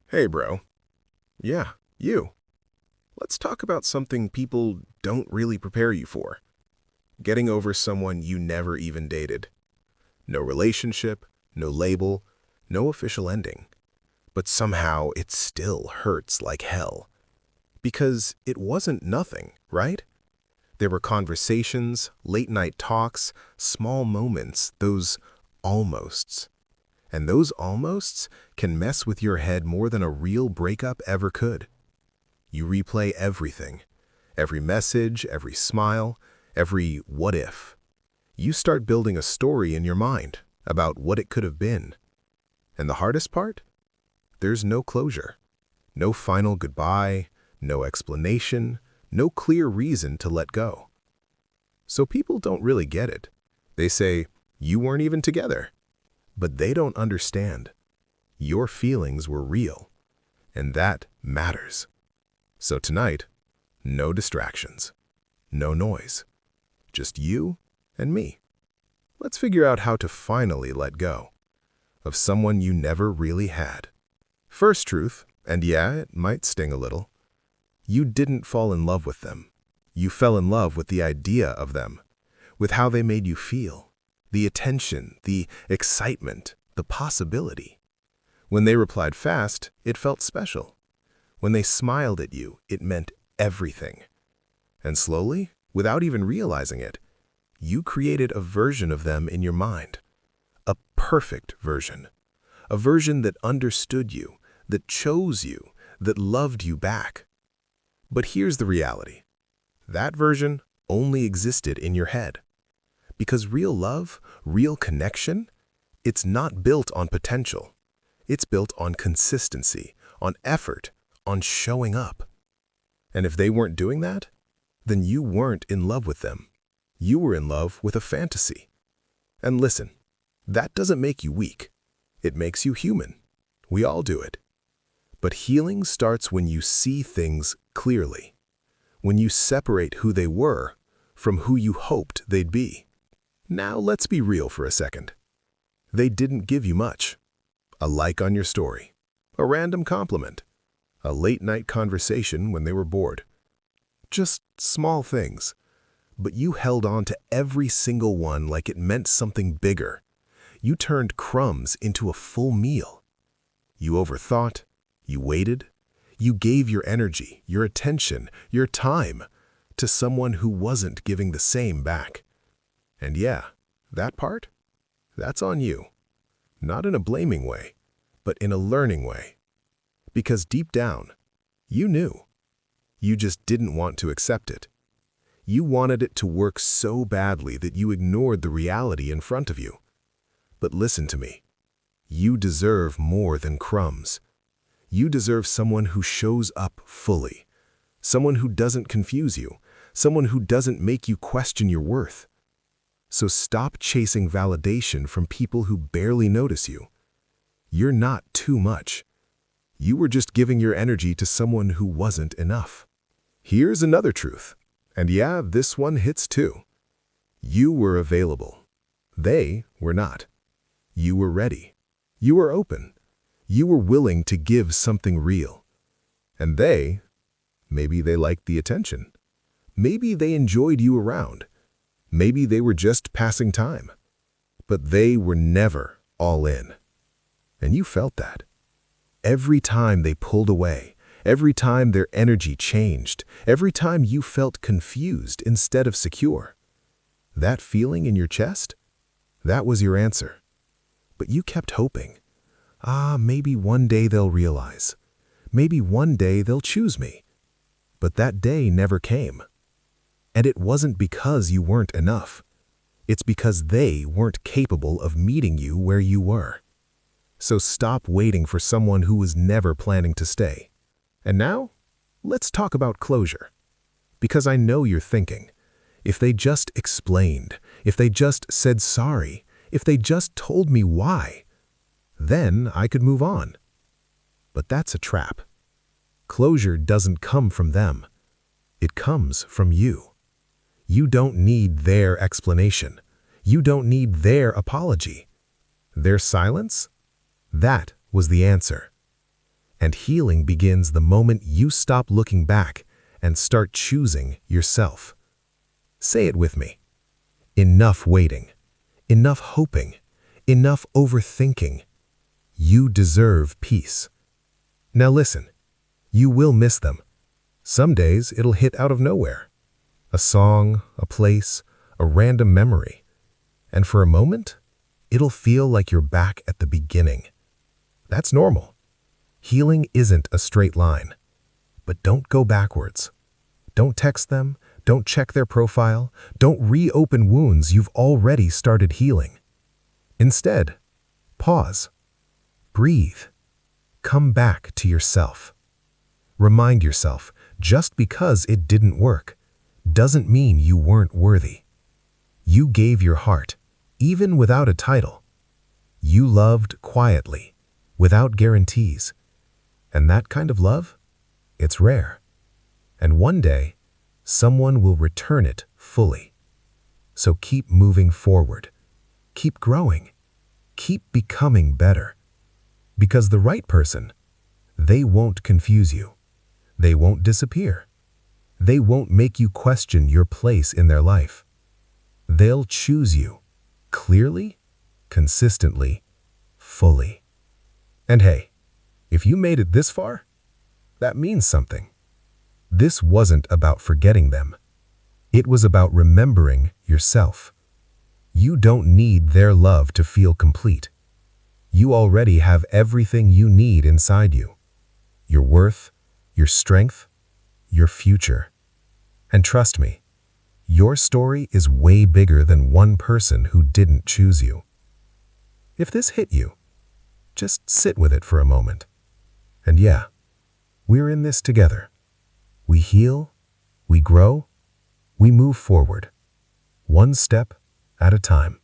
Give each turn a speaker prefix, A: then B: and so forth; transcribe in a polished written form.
A: Hey, bro. Yeah, you. Let's talk about something people don't really prepare you for. Getting over someone you never even dated. No relationship, no label, no official ending. But somehow it still hurts like hell. Because it wasn't nothing, right? There were conversations, late-night talks, small moments, those almosts. And those almosts can mess with your head more than a real breakup ever could. You replay everything, every message, every smile, every what if. You start building a story in your mind about what it could have been. And the hardest part? There's no closure. No final goodbye, no explanation, no clear reason to let go. So people don't really get it. They say, you weren't even together. But they don't understand. Your feelings were real, and that matters. So tonight, no distractions, no noise, just you and me. Let's figure out how to finally let go of someone you never really had. First truth, and yeah, it might sting a little, you didn't fall in love with them. You fell in love with the idea of them, with how they made you feel. The attention, the excitement, the possibility. When they replied fast, it felt special. When they smiled at you, it meant everything. And slowly, without even realizing it, you created a version of them in your mind. A perfect version. A version that understood you, that chose you, that loved you back. But here's the reality. That version only existed in your head. Because real love, real connection, it's not built on potential. It's built on consistency, on effort, on showing up. And if they weren't doing that, then you weren't in love with them. You were in love with a fantasy. And listen, that doesn't make you weak. It makes you human. We all do it. But healing starts when you see things clearly. When you separate who they were from who you hoped they'd be. Now let's be real for a second. They didn't give you much. A like on your story, a random compliment, a late-night conversation when they were bored. Just small things. But you held on to every single one like it meant something bigger. You turned crumbs into a full meal. You overthought, you waited, you gave your energy, your attention, your time to someone who wasn't giving the same back. And yeah, that part, that's on you. Not in a blaming way, but in a learning way. Because deep down, you knew. You just didn't want to accept it. You wanted it to work so badly that you ignored the reality in front of you. But listen to me. You deserve more than crumbs. You deserve someone who shows up fully. Someone who doesn't confuse you. Someone who doesn't make you question your worth. So stop chasing validation from people who barely notice you. You're not too much. You were just giving your energy to someone who wasn't enough. Here's another truth, and yeah, this one hits too. You were available. They were not. You were ready. You were open. You were willing to give something real. And maybe they liked the attention. Maybe they enjoyed you around. Maybe they were just passing time, but they were never all in. And you felt that. Every time they pulled away, every time their energy changed, every time you felt confused instead of secure. That feeling in your chest, that was your answer. But you kept hoping. Maybe one day they'll realize. Maybe one day they'll choose me. But that day never came. And it wasn't because you weren't enough. It's because they weren't capable of meeting you where you were. So stop waiting for someone who was never planning to stay. And now, let's talk about closure. Because I know you're thinking, if they just explained, if they just said sorry, if they just told me why, then I could move on. But that's a trap. Closure doesn't come from them. It comes from you. You don't need their explanation. You don't need their apology. Their silence? That was the answer. And healing begins the moment you stop looking back and start choosing yourself. Say it with me. Enough waiting. Enough hoping. Enough overthinking. You deserve peace. Now listen, you will miss them. Some days it'll hit out of nowhere. A song, a place, a random memory. And for a moment, it'll feel like you're back at the beginning. That's normal. Healing isn't a straight line. But don't go backwards. Don't text them, don't check their profile, don't reopen wounds you've already started healing. Instead, pause. Breathe. Come back to yourself. Remind yourself, just because it didn't work doesn't mean you weren't worthy. You gave your heart, even without a title. You loved quietly, without guarantees. And that kind of love, it's rare. And one day, someone will return it fully. So keep moving forward. Keep growing. Keep becoming better. Because the right person, they won't confuse you. They won't disappear. They won't make you question your place in their life. They'll choose you, clearly, consistently, fully. And hey, if you made it this far, that means something. This wasn't about forgetting them. It was about remembering yourself. You don't need their love to feel complete. You already have everything you need inside you. Your worth, your strength, your future. And trust me, your story is way bigger than one person who didn't choose you. If this hit you, just sit with it for a moment. And yeah, we're in this together. We heal, we grow, we move forward, one step at a time.